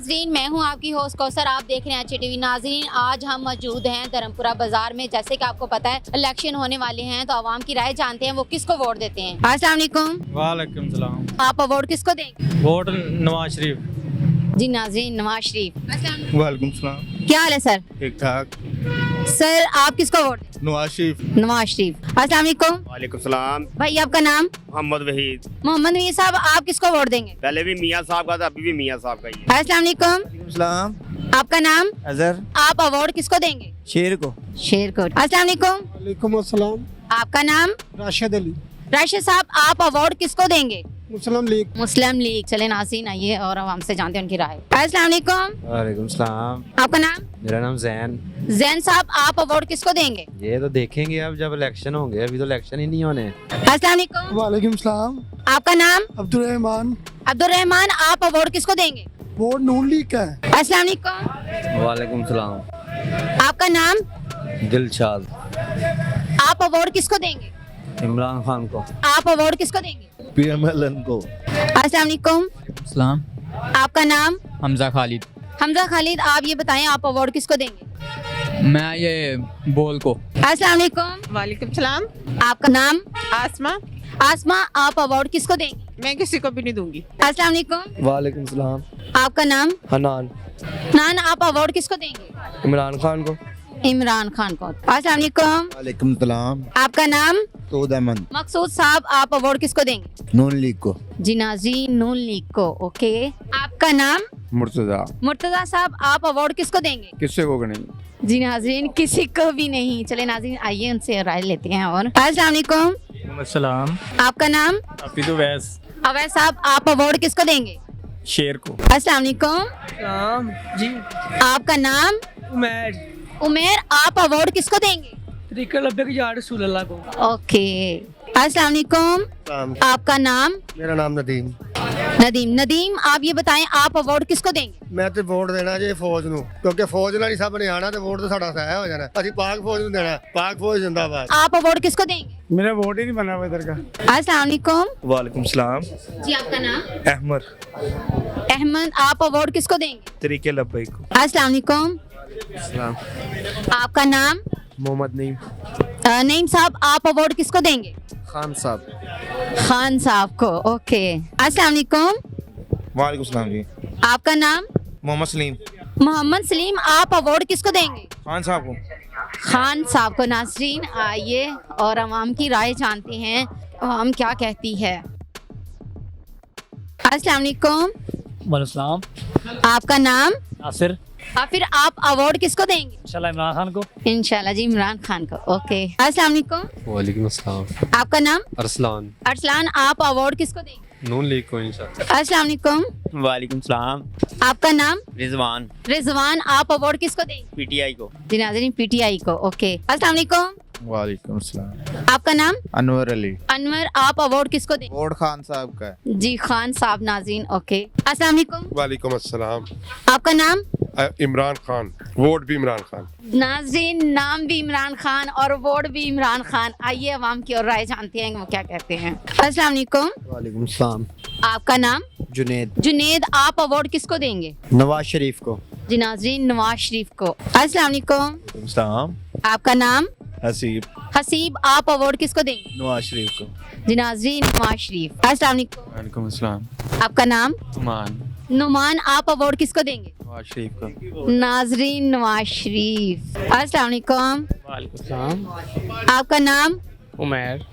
नाज़रीन, मैं हूं आपकी होस्ट कौसर, आप देख रहे हैं अच्छी टीवी। नाज़रीन, आज हम मौजूद हैं धर्मपुरा बाजार में। जैसे कि आपको पता है इलेक्शन होने वाले हैं, तो आवाम की राय जानते हैं वो किसको वोट देते हैं। अस्सलाम वालेकुम। वालेकुम सलाम। आप वोट किसको देंगे? वोट नवाज शरीफ। जी नाज़रीन, नवाज शरीफ। वालेकुम सलाम। क्या हाल है सर? ठीक ठाक। सर आप किसको वोट देंगे? नवाज शरीफ। नवाज शरीफ। अस्सलाम वालेकुम। वालेकुम सलाम। भाई आपका नाम? मोहम्मद वहीद। मोहम्मद मीर साहब, आप किसको वोट देंगे? पहले भी मियाँ साहब का था, अभी भी मियाँ साहब का ही है। अस्सलाम वालेकुम। सलाम। आपका नाम? अजहर। आप अवार्ड किसको देंगे? शेर को। शेर को। अस्सलाम वालेकुम। वालेकुम अस्सलाम। आपका नाम? राशिद अली। राशिद साहब, आप अवार्ड किसको देंगे? मुस्लिम लीग। मुस्लिम लीग। चले नाज़रीन, आइए और आवाम से जानते हैं उनकी राय। अस्सलाम वालेकुम। वालेकुम सलाम। आपका नाम? मेरा नाम जैन। जैन साहब, आप अवार्ड किसको देंगे? ये तो देखेंगे अब जब इलेक्शन होंगे, अभी तो इलेक्शन ही नहीं होने। अस्सलाम वालेकुम। वालेकुम सलाम। आपका नाम? अब्दुल रहमान। अब्दुल रहमान, आप अवार्ड किसको देंगे? वोट नून लीग का है। अस्सलाम वालेकुम। वालेकुम सलाम। आपका नाम? दिलशाद। आप अवार्ड किसको देंगे? इमरान खान को। आप अवार्ड किसको देंगे? पीएमएलएन को। अस्सलाम वालेकुम। सलाम। आपका नाम? हमजा खालिद। हमजा खालिद, आप ये बताएं आप अवार्ड किसको देंगे? मैं ये बोल को। अस्सलाम वालेकुम। वालेकुम सलाम। आपका नाम? आसमा। आसमा, आप अवार्ड किसको देंगे? मैं किसी को भी नहीं दूंगी। अस्सलाम वालेकुम। वालेकुम सलाम। आपका नाम? हनान। नान, आप अवार्ड किसको देंगे? इमरान खान को। इमरान खान को। अस्सलाम वालेकुम। वालेकुम सलाम। आपका नाम? सऊद अहमद। मकसूद साहब, आप अवार्ड किसको देंगे? नून लीग को। जी नाज़रीन, नून लीग को। ओके। आपका नाम? मुर्तजा। मुर्तजा साहब, आप अवार्ड किसको देंगे? किससे को नहीं। जी नाज़रीन, किसी को भी नहीं। चले नाज़रीन, आइए उनसे राय लेते हैं। और अस्सलाम वालेकुम। सलाम। आपका नाम? अफीद उवैस। अवैस साहब, आप अवार्ड किसको देंगे? शेर को। अस्सलाम वालेकुम। जी आपका नाम? उमैर। उमेर, आप अवार्ड किसको देंगे? तरीका लब्बे की यार रसूल अल्लाह को। ओके। अस्सलाम वालेकुम। आपका नाम? मेरा नाम नदीम। नदीम। नदीम, आप ये बताएं आप अवार्ड किसको देंगे? ਮੈਂ ਤੇ ਵੋਟ ਦੇਣਾ ਜੇ ਫੌਜ ਨੂੰ, ਕਿਉਂਕਿ ਫੌਜ ਨਾਲ ਹੀ ਸਭ ਨੇ ਆਣਾ ਤੇ ਵੋਟ ਤਾਂ ਸਾਡਾ ਸਹਾਇ ਹੋ ਜਾਣਾ। ਅਸੀਂ ਪਾਕ ਫੌਜ ਨੂੰ ਦੇਣਾ। ਪਾਕ ਫੌਜ ਜਿੰਦਾਬਾਦ। आप अवार्ड किसको देंगे? मेरा वोट ही नहीं बना हुआ इधर का। अस्सलाम वालेकुम। वालेकुम सलाम। जी आपका नाम? अहमद। अहमद, आप अवार्ड किसको देंगे? तरीके लब्बई को। अस्सलाम वालेकुम। आपका नाम? मोहम्मद नईम। नईम साहब, आप अवार्ड किसको देंगे? खान साहब। खान साहब को। ओके। अस्सलाम वालेकुम। वालेकुम सलाम जी। आपका नाम? मोहम्मद सलीम। मोहम्मद सलीम, आप अवार्ड किसको देंगे? खान साहब को। खान साहब को। नाज़रीन, आइए और आवाम की राय जानते हैं आवाम क्या कहती है। अस्सलाम वालेकुम। वालेकुम। आपका नाम? नासिर। फिर आप अवार्ड किसको देंगे? इंशाल्लाह इमरान खान को। इंशाल्लाह जी, इमरान खान को। ओके। अस्सलाम वालेकुम। वालेकुम अस्सलाम। आपका नाम? अरसलान। अरसलान, आप अवार्ड किसको देंगे? नून लीग को इंशाल्लाह। अस्सलाम वालेकुम। वालेकुम सलाम। आपका नाम? रिजवान। रिजवान, आप अवार्ड किसको देंगे? पीटीआई को। जी नाज़रीन, पीटीआई को। ओके। अस्सलाम वालेकुम। वालेकुम सलाम। आपका नाम? अनवर अली। अनवर, आप अवार्ड किसको देंगे? वोट खान साहब का है। जी खान साहब। नाज़रीन, ओके। अस्सलाम वालेकुम। वालेकुम अस्सलाम। आपका नाम? इमरान खान। वोट भी इमरान खान। नाज़रीन, नाम भी इमरान खान और वोट भी इमरान खान। आइए अवाम की और राय जानते हैं वो क्या कहते हैं। अस्सलाम वालेकुम। वालेकुम सलाम। आपका नाम? जुनेद। जुनेद, आप अवार्ड किसको देंगे? नवाज शरीफ को। जी नाज़रीन, नवाज शरीफ को। अस्सलाम वालेकुम। सलाम। आपका नाम? हसीब। हसीब, आप अवार्ड किसको देंगे? नवाज शरीफ को। जी नाज़रीन, नवाज शरीफ। अस्सलाम वालेकुम। वालेकुम अस्सलाम। आपका नाम? उमान। नुमान, आप अवार्ड किसको देंगे? नवाज शरीफ को। नाज़रीन, नवाज शरीफ। अस्सलाम वालेकुम। वालेकुम सलाम। आपका नाम? उमैर।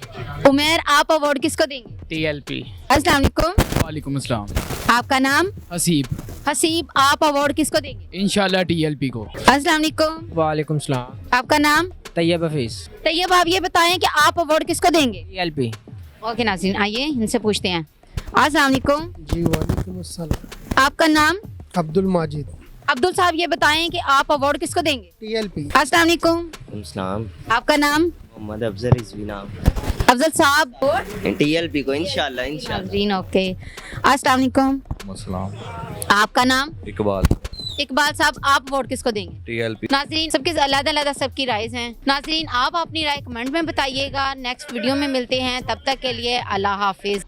उमेर, आप अवार्ड किसको देंगे? टीएलपी। अस्सलाम वालेकुम। वालेकुम अस्सलाम। आपका नाम? हसीब। हसीब, आप अवार्ड किसको देंगे? इंशाल्लाह टीएलपी को। अस्सलाम वालेकुम। वालेकुम सलाम। आपका नाम? तैयब हफीज। तैयब, आप ये बताएं कि आप अवार्ड किसको देंगे? टीएलपी। ओके नाज़रीन, आइए इनसे पूछते हैं। अस्सलाम वालेकुम। जी वालेकुम अस्सलाम। आपका नाम? अब्दुल माजिद। अब्दुल साहब, ये बताएं कि आप अवार्ड किसको देंगे? टीएलपी। अस्सलाम वालेकुम। सलाम। आपका नाम? मोहम्मद अफजल रिजवी नाम। अफजल साहब। टीएलपी को इंशाल्लाह इंशाल्लाह। नाज़रीन, ओके। अस्सलाम वालेकुम। आपका नाम? इकबाल। इकबाल साहब, आप वोट किसको देंगे? टीएलपी। नाज़रीन, सबके अलग-अलग सबकी राय हैं। नाज़रीन, आप अपनी राय कमेंट में बताइएगा। नेक्स्ट वीडियो में मिलते हैं, तब तक के लिए अल्लाह हाफिज़।